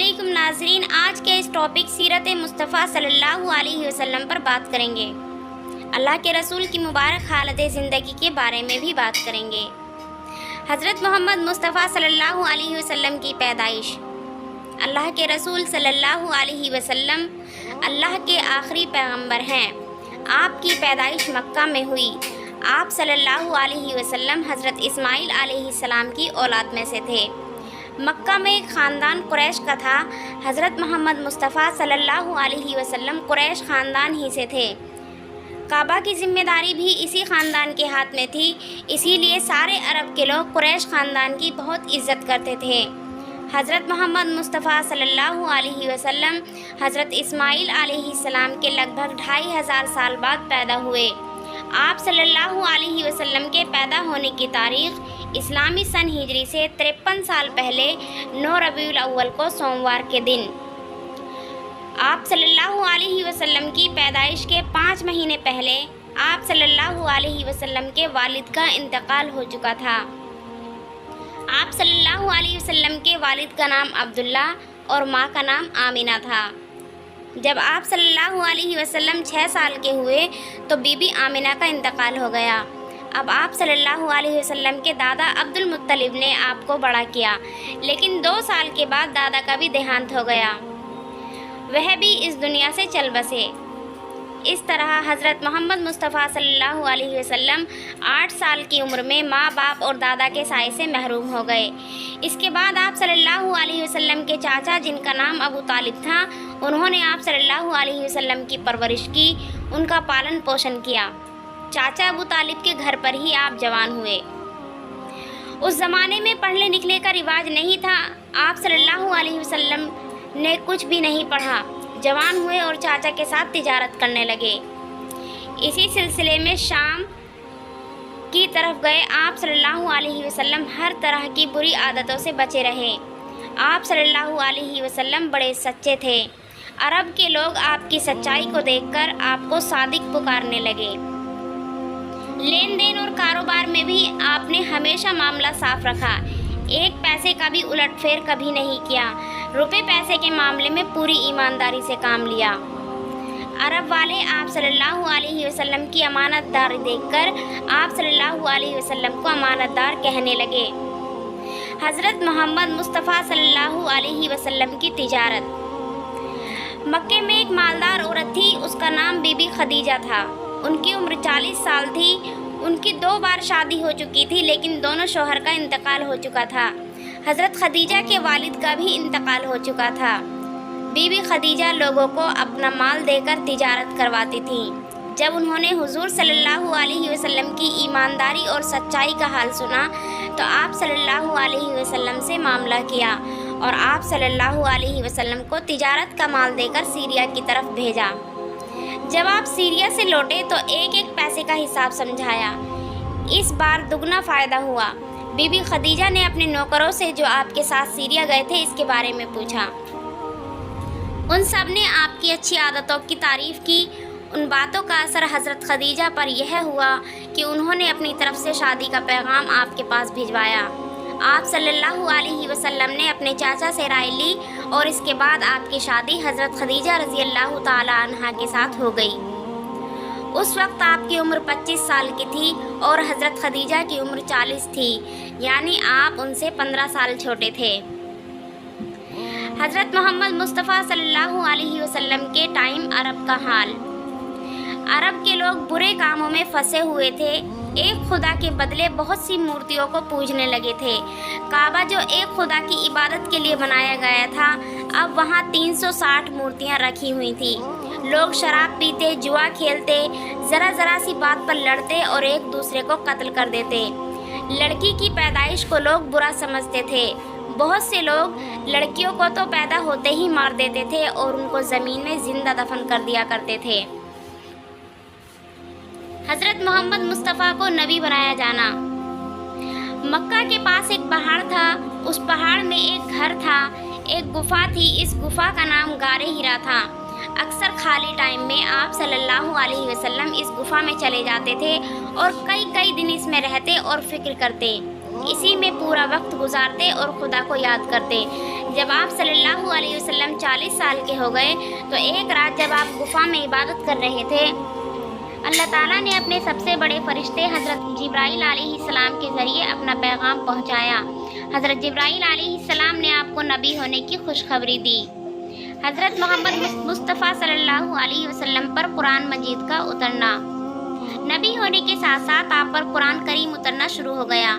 علیکم ناظرین، آج کے اس ٹاپک سیرت مصطفیٰ صلی اللہ علیہ وسلم پر بات کریں گے۔ اللہ کے رسول کی مبارک حالت زندگی کے بارے میں بھی بات کریں گے۔ حضرت محمد مصطفیٰ صلی اللہ علیہ وسلم کی پیدائش۔ اللہ کے رسول صلی اللہ علیہ وسلم اللہ کے آخری پیغمبر ہیں۔ آپ کی پیدائش مکہ میں ہوئی۔ آپ صلی اللہ علیہ وسلم حضرت اسماعیل علیہ السلام کی اولاد میں سے تھے۔ مکہ میں ایک خاندان قریش کا تھا۔ حضرت محمد مصطفیٰ صلی اللہ علیہ وسلم قریش خاندان ہی سے تھے۔ کعبہ کی ذمہ داری بھی اسی خاندان کے ہاتھ میں تھی، اسی لیے سارے عرب کے لوگ قریش خاندان کی بہت عزت کرتے تھے۔ حضرت محمد مصطفیٰ صلی اللہ علیہ وسلم حضرت اسماعیل علیہ السلام کے لگ بھگ 2500 سال بعد پیدا ہوئے۔ آپ صلی اللہ علیہ وسلم کے پیدا ہونے کی تاریخ اسلامی سن ہجری سے 53 سال پہلے 9 ربیع الاول کو سوموار کے دن۔ آپ صلی اللہ علیہ وسلم کی پیدائش کے 5 مہینے پہلے آپ صلی اللہ علیہ وسلم کے والد کا انتقال ہو چکا تھا۔ آپ صلی اللہ علیہ وسلم کے والد کا نام عبداللہ اور ماں کا نام آمینہ تھا۔ جب آپ صلی اللہ علیہ وسلم 6 سال کے ہوئے تو بی بی آمینہ کا انتقال ہو گیا۔ اب آپ صلی اللہ علیہ وسلم کے دادا عبد المطلب نے آپ کو بڑا کیا، لیکن 2 سال کے بعد دادا کا بھی دیہانت ہو گیا، وہ بھی اس دنیا سے چل بسے۔ اس طرح حضرت محمد مصطفیٰ صلی اللہ علیہ وسلم 8 سال کی عمر میں ماں باپ اور دادا کے سائے سے محروم ہو گئے۔ اس کے بعد آپ صلی اللہ علیہ وسلم کے چاچا، جن کا نام ابو طالب تھا، انہوں نے آپ صلی اللہ علیہ وسلم کی پرورش کی، ان کا پالن پوشن کیا۔ چاچا ابو طالب کے گھر پر ہی آپ جوان ہوئے۔ اس زمانے میں پڑھنے لکھنے کا رواج نہیں تھا۔ آپ صلی اللہ علیہ وسلم نے کچھ بھی نہیں پڑھا، جوان ہوئے اور چاچا کے ساتھ تجارت کرنے لگے۔ اسی سلسلے میں شام کی طرف گئے۔ آپ صلی اللہ علیہ وسلم ہر طرح کی بری عادتوں سے بچے رہے۔ آپ صلی اللہ علیہ وسلم بڑے سچے تھے۔ عرب کے لوگ آپ کی سچائی کو دیکھ کر آپ کو صادق پکارنے لگے۔ لین دین اور کاروبار میں بھی آپ نے ہمیشہ معاملہ صاف رکھا، ایک پیسے کا بھی الٹ پھیر کبھی نہیں کیا۔ روپے پیسے کے معاملے میں پوری ایمانداری سے کام لیا۔ عرب والے آپ صلی اللہ علیہ وسلم کی امانت داری دیکھ کر آپ صلی اللہ علیہ وسلم کو امانت دار کہنے لگے۔ حضرت محمد مصطفیٰ صلی اللہ علیہ وسلم کی تجارت۔ مکے میں ایک مالدار عورت تھی، اس کا نام بی بی خدیجہ تھا۔ ان کی عمر 40 سال تھی۔ ان کی 2 بار شادی ہو چکی تھی، لیکن دونوں شوہر کا انتقال ہو چکا تھا۔ حضرت خدیجہ کے والد کا بھی انتقال ہو چکا تھا۔ بی بی خدیجہ لوگوں کو اپنا مال دے کر تجارت کرواتی تھیں۔ جب انہوں نے حضور صلی اللہ علیہ وسلم کی ایمانداری اور سچائی کا حال سنا تو آپ صلی اللہ علیہ وسلم سے معاملہ کیا اور آپ صلی اللہ علیہ وسلم کو تجارت کا مال دے کر سیریا کی طرف بھیجا۔ جب آپ سیریا سے لوٹے تو ایک ایک پیسے کا حساب سمجھایا۔ اس بار دگنا فائدہ ہوا۔ بی بی خدیجہ نے اپنے نوکروں سے جو آپ کے ساتھ سیریا گئے تھے اس کے بارے میں پوچھا۔ ان سب نے آپ کی اچھی عادتوں کی تعریف کی۔ ان باتوں کا اثر حضرت خدیجہ پر یہ ہوا کہ انہوں نے اپنی طرف سے شادی کا پیغام آپ کے پاس بھجوایا۔ آپ صلی اللہ علیہ وسلم نے اپنے چاچا سے رائے لی اور اس کے بعد آپ کی شادی حضرت خدیجہ رضی اللہ تعالی عنہا کے ساتھ ہو گئی۔ اس وقت آپ کی عمر 25 سال کی تھی اور حضرت خدیجہ کی عمر 40 تھی، یعنی آپ ان سے 15 سال چھوٹے تھے۔ حضرت محمد مصطفیٰ صلی اللہ علیہ وسلم کے ٹائم عرب کا حال۔ عرب کے لوگ برے کاموں میں پھنسے ہوئے تھے، ایک خدا کے بدلے بہت سی مورتیوں کو پوجنے لگے تھے۔ کعبہ جو ایک خدا کی عبادت کے لیے بنایا گیا تھا، اب وہاں 360 مورتیاں رکھی ہوئی تھیں۔ لوگ شراب پیتے، جوا کھیلتے، ذرا سی بات پر لڑتے اور ایک دوسرے کو قتل کر دیتے۔ لڑکی کی پیدائش کو لوگ برا سمجھتے تھے۔ بہت سے لوگ لڑکیوں کو تو پیدا ہوتے ہی مار دیتے تھے اور ان کو زمین میں زندہ دفن کر دیا کرتے تھے۔ حضرت محمد مصطفیٰ کو نبی بنایا جانا۔ مکہ کے پاس ایک پہاڑ تھا، اس پہاڑ میں ایک گھر تھا، ایک گفا تھی، اس گفا کا نام غار ہرا تھا۔ اکثر خالی ٹائم میں آپ صلی اللہ علیہ وسلم اس گفا میں چلے جاتے تھے اور کئی دن اس میں رہتے اور فکر کرتے۔ اسی میں پورا وقت گزارتے اور خدا کو یاد کرتے۔ جب آپ صلی اللہ علیہ وسلم 40 سال کے ہو گئے تو ایک رات جب آپ غفا میں عبادت کر رہے تھے، اللہ تعالیٰ نے اپنے سب سے بڑے فرشتے حضرت جبرائیل علیہ السلام کے ذریعے اپنا پیغام پہنچایا۔ حضرت جبرائیل علیہ السلام نے آپ کو نبی ہونے کی خوشخبری دی۔ حضرت محمد مصطفیٰ صلی اللہ علیہ وسلم پر قرآن مجید کا اترنا۔ نبی ہونے کے ساتھ ساتھ آپ پر قرآن کریم اترنا شروع ہو گیا۔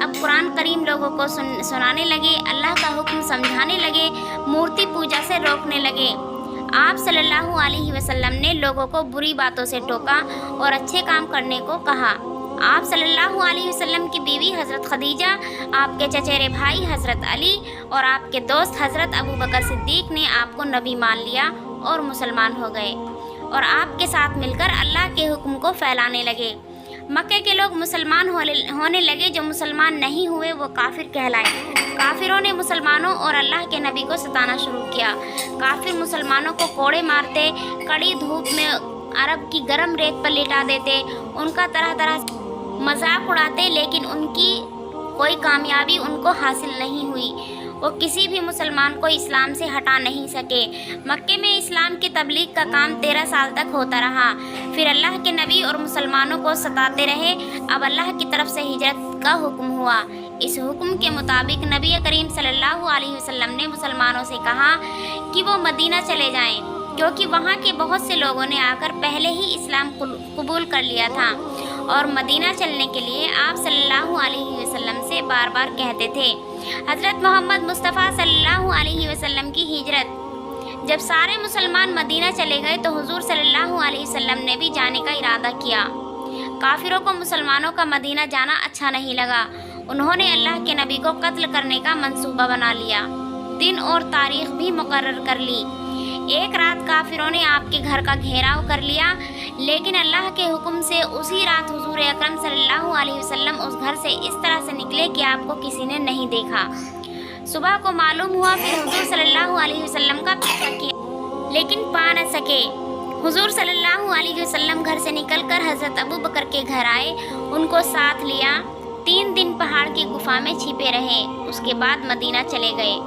اب قرآن کریم لوگوں کو سنانے لگے، اللہ کا حکم سمجھانے لگے، مورتی پوجا سے روکنے لگے۔ آپ صلی اللہ علیہ وسلم نے لوگوں کو بری باتوں سے ٹوکا اور اچھے کام کرنے کو کہا۔ آپ صلی اللہ علیہ وسلم کی بیوی حضرت خدیجہ، آپ کے چچیرے بھائی حضرت علی اور آپ کے دوست حضرت ابوبکر صدیق نے آپ کو نبی مان لیا اور مسلمان ہو گئے اور آپ کے ساتھ مل کر اللہ کے حکم کو پھیلانے لگے۔ مکے کے لوگ مسلمان ہونے لگے، جو مسلمان نہیں ہوئے وہ کافر کہلائے۔ کافروں نے مسلمانوں اور اللہ کے نبی کو ستانا شروع کیا۔ کافر مسلمانوں کو کوڑے مارتے، کڑی دھوپ میں عرب کی گرم ریت پر لٹا دیتے، ان کا طرح طرح مذاق اڑاتے، لیکن ان کی کوئی کامیابی ان کو حاصل نہیں ہوئی۔ وہ کسی بھی مسلمان کو اسلام سے ہٹا نہیں سکے۔ مکے میں اسلام کی تبلیغ کا کام 13 سال تک ہوتا رہا۔ پھر اللہ کے نبی اور مسلمانوں کو ستاتے رہے۔ اب اللہ کی طرف سے ہجرت کا حکم ہوا۔ اس حکم کے مطابق نبی کریم صلی اللہ علیہ وسلم نے مسلمانوں سے کہا کہ وہ مدینہ چلے جائیں، کیونکہ وہاں کے بہت سے لوگوں نے آ کر پہلے ہی اسلام قبول کر لیا تھا اور مدینہ چلنے کے لیے آپ صلی اللہ علیہ وسلم سے بار بار کہتے تھے۔ حضرت محمد مصطفیٰ صلی اللہ علیہ وسلم کی ہجرت۔ جب سارے مسلمان مدینہ چلے گئے تو حضور صلی اللہ علیہ وسلم نے بھی جانے کا ارادہ کیا۔ کافروں کو مسلمانوں کا مدینہ جانا اچھا نہیں لگا۔ انہوں نے اللہ کے نبی کو قتل کرنے کا منصوبہ بنا لیا، دن اور تاریخ بھی مقرر کر لی۔ ایک رات کافروں نے آپ کے گھر کا گھیراؤ کر لیا، لیکن اللہ کے حکم سے اسی رات حضور اکرم صلی اللہ علیہ وسلم اس گھر سے اس طرح سے نکلے کہ آپ کو کسی نے نہیں دیکھا۔ صبح کو معلوم ہوا، پھر حضور صلی اللہ علیہ وسلم کا پیچھا کیا لیکن پا نہ سکے۔ حضور صلی اللہ علیہ وسلم گھر سے نکل کر حضرت ابوبکر کے گھر آئے، ان کو ساتھ لیا۔ 3 دن پہاڑ کی غفا میں چھپے رہے، اس کے بعد مدینہ چلے گئے۔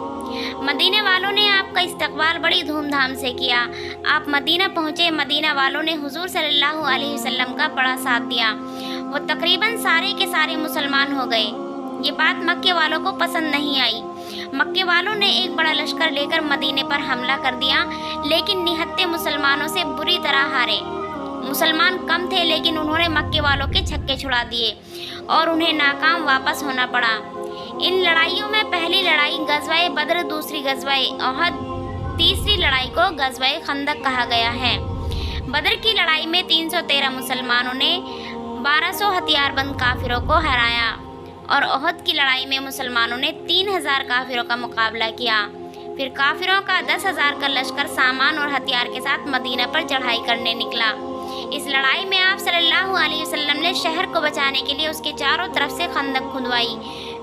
مدینہ والوں نے آپ کا استقبال بڑی دھوم دھام سے کیا۔ آپ مدینہ پہنچے، مدینہ والوں نے حضور صلی اللہ علیہ وسلم کا بڑا ساتھ دیا۔ وہ تقریباً سارے کے سارے مسلمان ہو گئے۔ یہ بات مکے والوں کو پسند نہیں آئی۔ مکے والوں نے ایک بڑا لشکر لے کر مدینے پر حملہ کر دیا، لیکن نہتے مسلمانوں سے بری طرح ہارے۔ مسلمان کم تھے، لیکن انہوں نے مکے والوں کے چھکے چھڑا دیے اور انہیں ناکام واپس ہونا پڑا۔ ان لڑائیوں میں پہلی لڑائی غزوہ بدر، دوسری غزوہ احد، تیسری لڑائی کو غزوہ خندق کہا گیا ہے۔ بدر کی لڑائی میں 313 مسلمانوں نے 1200 ہتھیار بند کافروں کو ہرایا اور احد کی لڑائی میں مسلمانوں نے 3000 کافروں کا مقابلہ کیا۔ پھر کافروں کا 10,000 کا لشکر سامان اور ہتھیار کے ساتھ مدینہ پر چڑھائی کرنے نکلا۔ اس لڑائی میں آپ صلی اللہ علیہ وسلم نے شہر کو بچانے کے لیے اس کے چاروں طرف سے خندق کھدوائی۔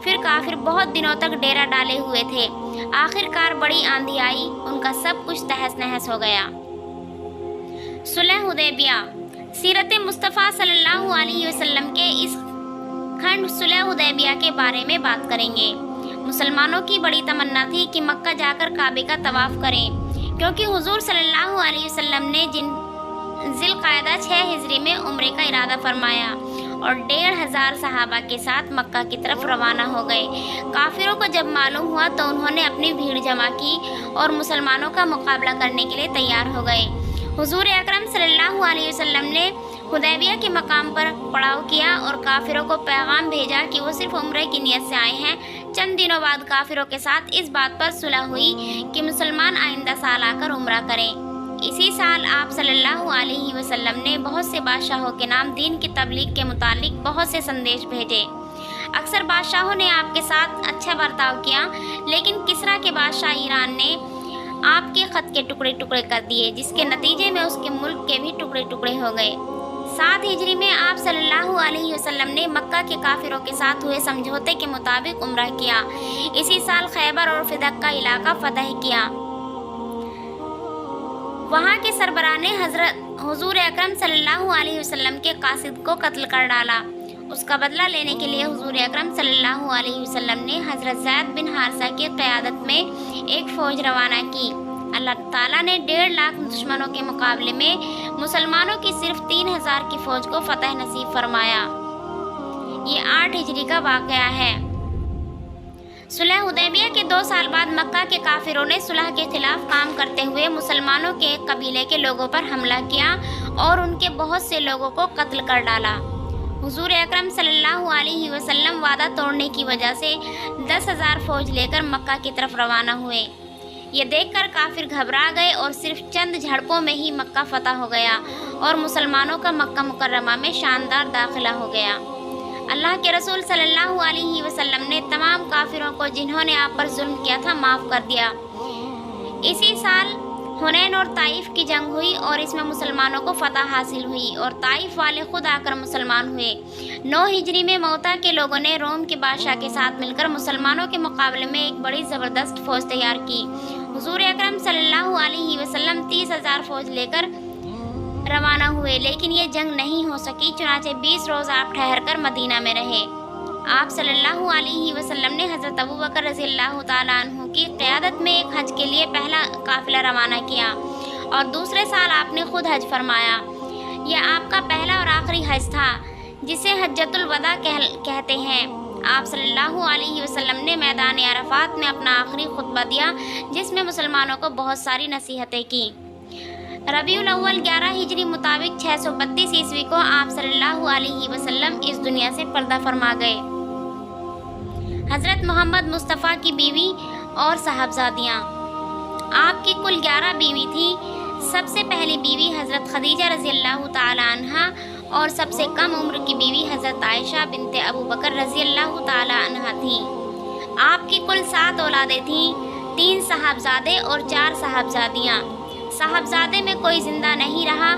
پھر کافر بہت دنوں تک ڈیرا ڈالے ہوئے تھے۔ آخر کار بڑی آندھی آئی، ان کا سب کچھ تہس نہس ہو گیا۔ صلح حدیبیہ۔ سیرت مصطفیٰ صلی اللہ علیہ وسلم کے اس کھنڈ صلح حدیبیہ کے بارے میں بات کریں گے۔ مسلمانوں کی بڑی تمنا تھی کہ مکہ جا کر کعبے کا طواف کریں، کیونکہ حضور صلی اللہ علیہ وسلم نے ذی القعدہ 6 ہجری میں عمرے کا ارادہ فرمایا اور 1500 صحابہ کے ساتھ مکہ کی طرف روانہ ہو گئے۔ کافروں کو جب معلوم ہوا تو انہوں نے اپنی بھیڑ جمع کی اور مسلمانوں کا مقابلہ کرنے کے لیے تیار ہو گئے۔ حضور اکرم صلی اللہ علیہ وسلم نے حدیبیہ کے مقام پر پڑاؤ کیا اور کافروں کو پیغام بھیجا کہ وہ صرف عمرے کی نیت سے آئے ہیں۔ چند دنوں بعد کافروں کے ساتھ اس بات پر صلح ہوئی کہ مسلمان آئندہ سال آ کر عمرہ کریں۔ اسی سال آپ صلی اللہ علیہ وسلم نے بہت سے بادشاہوں کے نام دین کی تبلیغ کے متعلق بہت سے سندیش بھیجے۔ اکثر بادشاہوں نے آپ کے ساتھ اچھا برتاؤ کیا، لیکن کسریٰ کے بادشاہ ایران نے آپ کے خط کے ٹکڑے ٹکڑے کر دیے، جس کے نتیجے میں اس کے ملک کے بھی ٹکڑے ٹکڑے ہو گئے۔ 7 ہجری میں آپ صلی اللہ علیہ وسلم نے مکہ کے کافروں کے ساتھ ہوئے سمجھوتے کے مطابق عمرہ کیا۔ اسی سال خیبر اور فدق کا علاقہ فتح کیا۔ وہاں کے سربراہ نے حضور اکرم صلی اللہ علیہ وسلم کے قاصد کو قتل کر ڈالا۔ اس کا بدلہ لینے کے لیے حضور اکرم صلی اللہ علیہ وسلم نے حضرت زید بن حارثہ کی قیادت میں ایک فوج روانہ کی۔ اللہ تعالیٰ نے 1.5 لاکھ دشمنوں کے مقابلے میں مسلمانوں کی صرف 3000 کی فوج کو فتح نصیب فرمایا۔ یہ 8 ہجری کا واقعہ ہے۔ صلح حدیبیہ کے 2 سال بعد مکہ کے کافروں نے صلح کے خلاف کام کرتے ہوئے مسلمانوں کے ایک قبیلے کے لوگوں پر حملہ کیا اور ان کے بہت سے لوگوں کو قتل کر ڈالا۔ حضور اکرم صلی اللہ علیہ وسلم وعدہ توڑنے کی وجہ سے 10,000 فوج لے کر مکہ کی طرف روانہ ہوئے۔ یہ دیکھ کر کافر گھبرا گئے اور صرف چند جھڑپوں میں ہی مکہ فتح ہو گیا اور مسلمانوں کا مکہ مکرمہ میں شاندار داخلہ ہو گیا۔ اللہ کے رسول صلی اللہ علیہ وسلم نے تمام کافروں کو جنہوں نے آپ پر ظلم کیا تھا معاف کر دیا۔ اسی سال حنین اور طائف کی جنگ ہوئی اور اس میں مسلمانوں کو فتح حاصل ہوئی اور طائف والے خود آ کر مسلمان ہوئے۔ 9 ہجری میں موتا کے لوگوں نے روم کے بادشاہ کے ساتھ مل کر مسلمانوں کے مقابلے میں ایک بڑی زبردست فوج تیار کی۔ حضور اکرم صلی اللہ علیہ وسلم 30,000 فوج لے کر روانہ ہوئے، لیکن یہ جنگ نہیں ہو سکی، چنانچہ 20 روز آپ ٹھہر کر مدینہ میں رہے۔ آپ صلی اللہ علیہ وسلم نے حضرت ابوبکر رضی اللہ تعالیٰ عنہ کی قیادت میں ایک حج کے لیے پہلا قافلہ روانہ کیا اور دوسرے سال آپ نے خود حج فرمایا۔ یہ آپ کا پہلا اور آخری حج تھا جسے حجۃ الوداع کہتے ہیں۔ آپ صلی اللہ علیہ وسلم نے میدان عرفات میں اپنا آخری خطبہ دیا جس میں مسلمانوں کو بہت ساری نصیحتیں کی۔ ربیع الاول 11 ہجری مطابق 632 عیسوی کو آپ صلی اللہ علیہ وسلم اس دنیا سے پردہ فرما گئے۔ حضرت محمد مصطفیٰ کی بیوی اور صاحبزادیاں۔ آپ کی کل 11 بیوی تھی۔ سب سے پہلی بیوی حضرت خدیجہ رضی اللہ تعالی عنہا اور سب سے کم عمر کی بیوی حضرت عائشہ بنت ابوبکر رضی اللہ تعالی عنہا تھیں۔ آپ کی کل 7 اولادیں تھیں، 3 صاحبزادے اور 4 صاحبزادیاں۔ صاحبزادے میں کوئی زندہ نہیں رہا،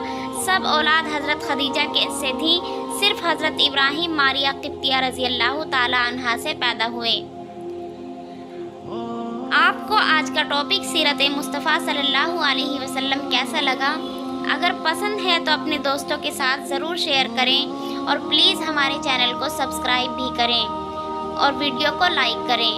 سب اولاد حضرت خدیجہ سے تھی، صرف حضرت ابراہیم ماریہ قبطیہ رضی اللہ تعالی عنہا سے پیدا ہوئے۔ آپ کو آج کا ٹاپک سیرت مصطفیٰ صلی اللہ علیہ وسلم کیسا لگا؟ اگر پسند ہے تو اپنے دوستوں کے ساتھ ضرور شیئر کریں اور پلیز ہمارے چینل کو سبسکرائب بھی کریں اور ویڈیو کو لائک کریں۔